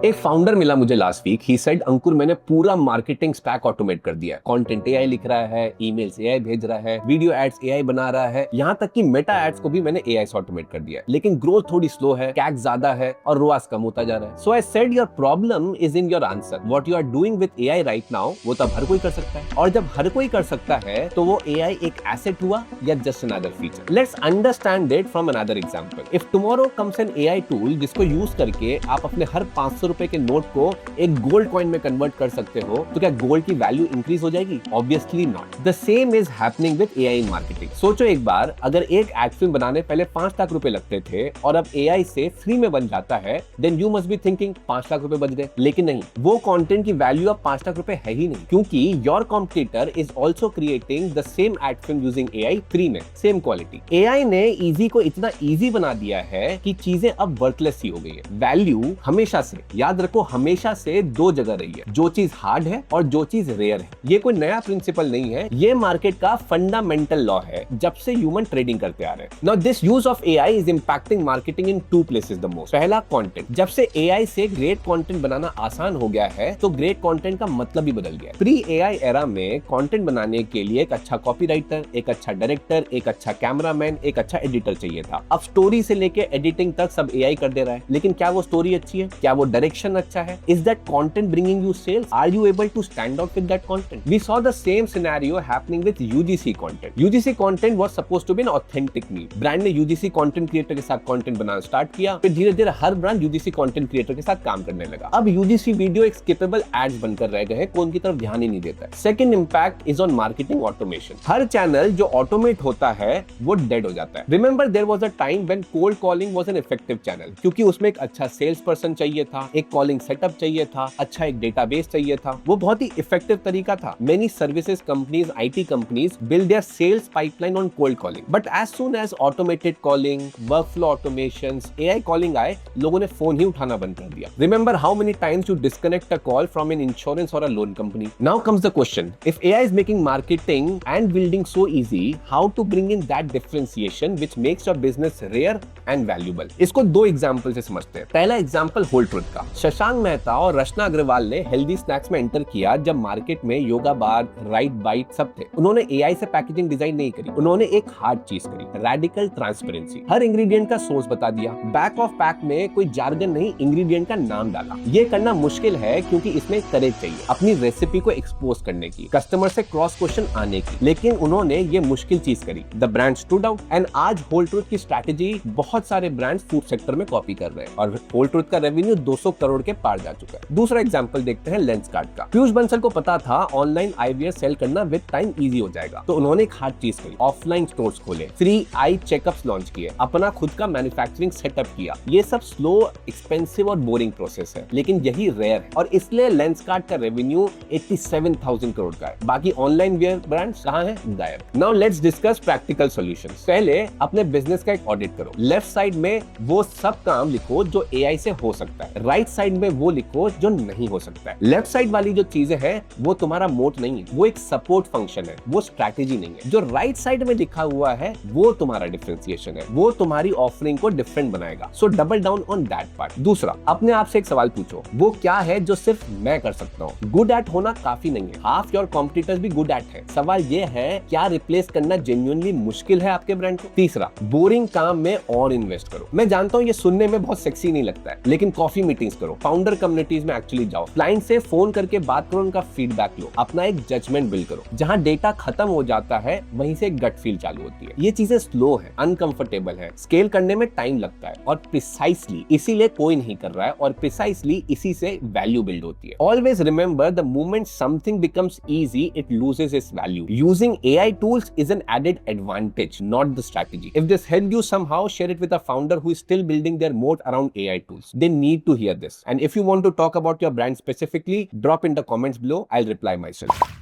एक फाउंडर मिला मुझे लास्ट वीक। ही सेड अंकुर मैंने पूरा मार्केटिंग स्टैक ऑटोमेट कर दिया है। कंटेंट एआई लिख रहा है, ईमेल्स एआई भेज रहा है, वीडियो एड्स एआई बना रहा है, यहाँ तक कि मेटा एड्स को भी मैंने एआई से ऑटोमेट कर दिया है। लेकिन ग्रोथ थोड़ी स्लो है, कैक ज्यादा है और रोआस कम होता जा रहा है। So I said your problem is in your answer. What you are doing with AI right now वो तब हर कोई कर सकता है, और जब हर कोई कर सकता है तो वो एआई एक एसेट हुआ या just another feature. Let's understand it from another example. If tomorrow comes an AI tool जिसको यूज करके आप अपने हर 500 रुपए के नोट को एक गोल्ड कॉइन में कन्वर्ट कर सकते हो, तो क्या गोल्ड की वैल्यू इंक्रीज हो जाएगी? Obviously not. The same is happening with AI in marketing. सोचो एक बार, अगर एक एड फिल्म बनाने पहले 5 लाख रुपए लगते थे और अब एआई से फ्री में बन जाता है, then you must be thinking 5 lakh रुपए बच गए। लेकिन नहीं, वो कंटेंट की वैल्यू अब 5 लाख रुपए है ही नहीं, क्योंकि your competitor is also creating the same ad film using AI free में, सेम क्वालिटी। एआई ने इजी को इतना इजी बना दिया है कि चीजें अब वर्थलेस ही हो गई है। वैल्यू हमेशा से, याद रखो, हमेशा से दो जगह रही है, जो चीज हार्ड है और जो चीज रेयर है। ये कोई नया प्रिंसिपल नहीं है, ये मार्केट का फंडामेंटल लॉ है जब से ह्यूमन ट्रेडिंग करते आ रहे हैं। Now this use of AI is impacting marketing in 2 places the most. पहला, कंटेंट। जब से एआई से ग्रेट कंटेंट बनाना आसान हो गया है तो ग्रेट कंटेंट का मतलब ही बदल गया है। प्री एआई एरा में कंटेंट बनाने के लिए एक अच्छा कॉपीराइटर, एक अच्छा डायरेक्टर, एक अच्छा कैमरामैन, एक अच्छा एडिटर चाहिए था। अब स्टोरी से लेके एडिटिंग तक सब एआई कर दे रहा है। लेकिन क्या वो स्टोरी अच्छी है? क्या वो डायरेक्शन अच्छा है? Is that content bringing you sales? Are you able to stand out with that content? We saw the same scenario happening with UGC content. UGC content was supposed to be an authentic need. Brand ने UGC content creator के साथ content बनाना start किया, फिर धीरे धीरे हर brand UGC content creator के साथ काम करने लगा। अब UGC वीडियो एक स्किपेबल एड्स बनकर रह गए हैं, कोई उनकी तरफ ध्यान ही नहीं देता है। Second impact is on marketing automation. हर चैनल जो ऑटोमेट होता है वो डेड हो जाता है। Remember there was a time when cold calling was an effective channel, क्योंकि उसमें एक अच्छा सेल्स पर्सन चाहिए था, एक कॉलिंग सेटअप चाहिए था, अच्छा एक डेटाबेस चाहिए था। वो बहुत ही इफेक्टिव तरीका था। Many services companies, IT companies build their sales pipeline on cold calling, but as soon as automated calling, workflow automations, AI calling आए, लोगों ने फोन ही उठाना बंद कर दिया। Remember how many times you disconnect a call from an insurance और a loan company. Now comes the question, if AI is making marketing and building so easy, how to bring in that differentiation which makes your business rare and valuable. इसको 2 example से समझते हैं। पहला example whole truth का। शशांक मेहता और रचना अग्रवाल ने healthy snacks में enter किया जब मार्केट में योगा बार, राइट बाइट सब थे। उन्होंने एआई से पैकेजिंग डिजाइन नहीं करी, उन्होंने एक हार्ड चीज करी, रेडिकल ट्रांसपेरेंसी। हर इंग्रेडिएंट का सोर्स बता दिया, बैक ऑफ पैक में कोई जार्गन नहीं, इंग्रेडिएंट का नाम डाला। ये करना मुश्किल है क्योंकि इसमें करेज चाहिए अपनी रेसिपी को एक्सपोज करने की, कस्टमर से क्रॉस क्वेश्चन आने की। लेकिन उन्होंने ये मुश्किल चीज करी। The brand stood out and आज होल ट्रुथ की स्ट्रैटेजी बहुत सारे ब्रांड्स फूड सेक्टर में कॉपी कर रहे हैं और होल ट्रुथ का रेवेन्यू 200 करोड़ के पार जा चुका है। दूसरा एग्जांपल देखते हैं लेंसकार्ट का। पीयूष बंसल को पता था ऑनलाइन आईवीआर सेल करना विद टाइम इजी हो जाएगा, तो उन्होंने एक हार्ड चीज करी, ऑफलाइन स्टोर्स खोले, फ्री आई चेकअप्स लॉन्च किए, अपना खुद का मैन्युफैक्चरिंग सेटअप किया। ये सब स्लो, एक्सपेंसिव और बोरिंग प्रोसेस है, लेकिन यही रेयर है, और इसलिए लेंसकार्ट का रेवेन्यू 87,000 करोड़ का है। बाकी ऑनलाइन वियर ब्रांड्स कहां हैं? गायब। Now let's discuss practical solutions. पहले अपने बिजनेस का एक ऑडिट करो। लेफ्ट साइड में वो सब काम लिखो जो एआई से हो सकता है, राइट साइड में वो लिखो जो नहीं हो सकता है। लेफ्ट साइड वाली जो चीजें हैं वो तुम्हारा मोट नहीं है, वो एक सपोर्ट फंक्शन है, वो स्ट्रैटेजी नहीं है। जो राइट साइड में लिखा हुआ है वो तुम्हारा डिफरेंशिएशन है, वो तुम्हारी ऑफरिंग को डिफरेंट बनाएगा। सो double down on that part. दूसरा, अपने आप से एक सवाल पूछो, वो क्या है जो सिर्फ मैं कर सकता हूँ? गुड एट होना काफी नहीं है, हाफ योर कॉम्पिटिटर्स भी गुड एट है। सवाल ये है, क्या रिप्लेस करना जेन्युइनली मुश्किल है आपके ब्रांड को? तीसरा, बोरिंग काम में और इन्वेस्ट करो। मैं जानता हूँ ये सुनने में बहुत सेक्सी नहीं लगता है, लेकिन कॉफी मीटिंग्स करो, फाउंडर कम्युनिटीज में एक्चुअली जाओ, क्लाइंट से फोन करके बात करो, उनका फीडबैक लो, अपना एक जजमेंट बिल्ड करो। जहां डेटा खत्म हो जाता है वहीं से गट फील चालू होती है। ये चीजें स्लो है, अनकंफर्टेबल है, स्केल करने में टाइम लगता है, और प्रिसाइसली इसीलिए कोई नहीं कर रहा है, और प्रिसाइसली इसी से वैल्यू बिल्ड होती है। Always remember, the moment something becomes easy, it loses its value. Using AI tools is an added advantage, not the strategy. If this help you somehow, share it with a founder who is still building their moat around AI tools. They need to hear this. And if you want to talk about your brand specifically, drop in the comments below. I'll reply myself.